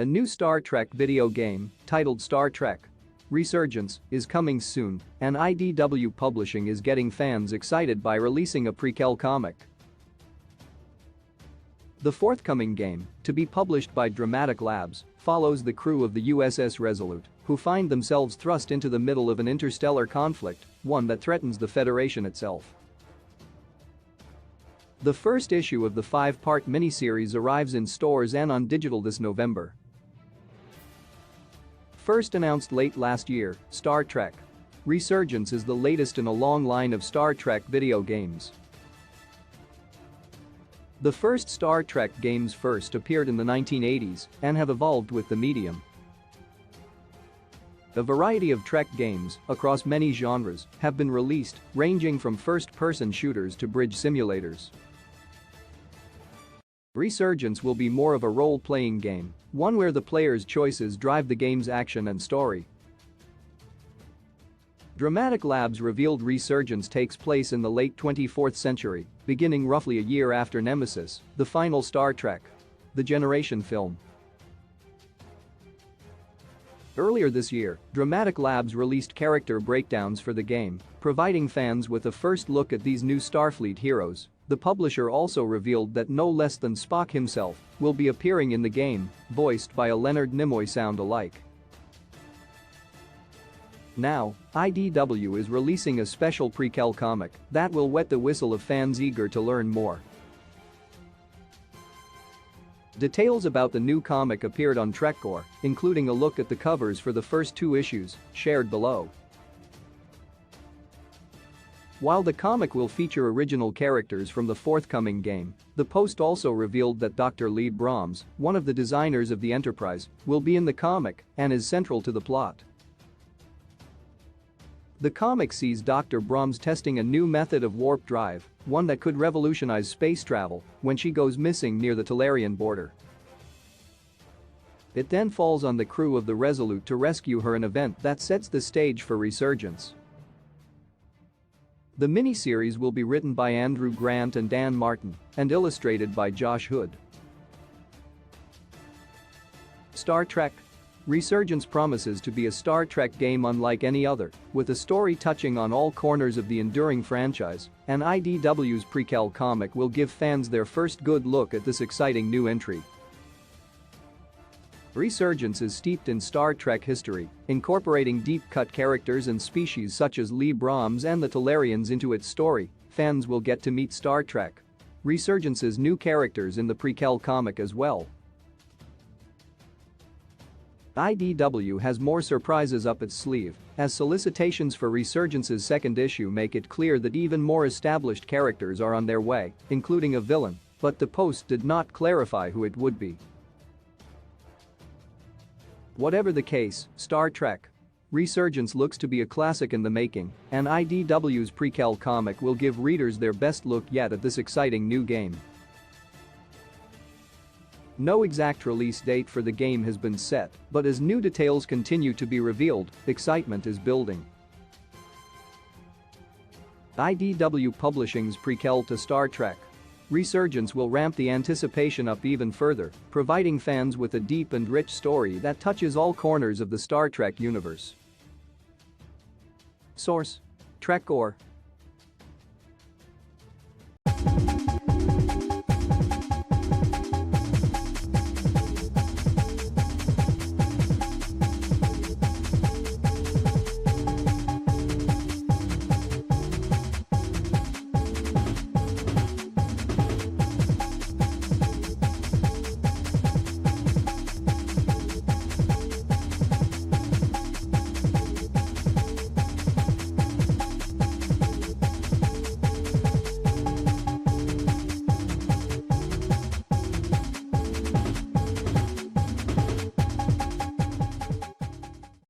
A new Star Trek video game, titled Star Trek Resurgence, is coming soon, and IDW Publishing is getting fans excited by releasing a prequel comic. The forthcoming game, to be published by Dramatic Labs, follows the crew of the USS Resolute, who find themselves thrust into the middle of an interstellar conflict, one that threatens the Federation itself. The first issue of the 5-part miniseries arrives in stores and on digital this November. First announced late last year, Star Trek Resurgence is the latest in a long line of Star Trek video games. The first Star Trek games first appeared in the 1980s and have evolved with the medium. A variety of Trek games, across many genres, have been released, ranging from first-person shooters to bridge simulators. Resurgence will be more of a role-playing game, one where the player's choices drive the game's action and story. Dramatic Labs revealed Resurgence takes place in the late 24th century, beginning roughly a year after Nemesis, the final Star Trek The Generation film. Earlier this year, Dramatic Labs released character breakdowns for the game, providing fans with a first look at these new Starfleet heroes. The publisher also revealed that no less than Spock himself will be appearing in the game, voiced by a Leonard Nimoy sound-alike. Now, IDW is releasing a special prequel comic that will wet the whistle of fans eager to learn more. Details about the new comic appeared on Trekcore, including a look at the covers for the first 2 issues, shared below. While the comic will feature original characters from the forthcoming game, the post also revealed that Dr. Lee Brahms, one of the designers of the Enterprise, will be in the comic and is central to the plot. The comic sees Dr. Brahms testing a new method of warp drive, one that could revolutionize space travel, when she goes missing near the Talarian border. It then falls on the crew of the Resolute to rescue her, an event that sets the stage for Resurgence. The miniseries will be written by Andrew Grant and Dan Martin and illustrated by Josh Hood. Star Trek Resurgence promises to be a Star Trek game unlike any other, with a story touching on all corners of the enduring franchise, and IDW's prequel comic will give fans their first good look at this exciting new entry. Resurgence is steeped in Star Trek history, incorporating deep-cut characters and species such as Lee Brahms and the Talarians into its story. Fans will get to meet Star Trek Resurgence's new characters in the prequel comic as well. IDW has more surprises up its sleeve, as solicitations for Resurgence's second issue make it clear that even more established characters are on their way, including a villain, but the post did not clarify who it would be. Whatever the case, Star Trek Resurgence looks to be a classic in the making, and IDW's prequel comic will give readers their best look yet at this exciting new game. No exact release date for the game has been set, but as new details continue to be revealed, excitement is building. IDW Publishing's prequel to Star Trek Resurgence will ramp the anticipation up even further, providing fans with a deep and rich story that touches all corners of the Star Trek universe. Source: Trekcore.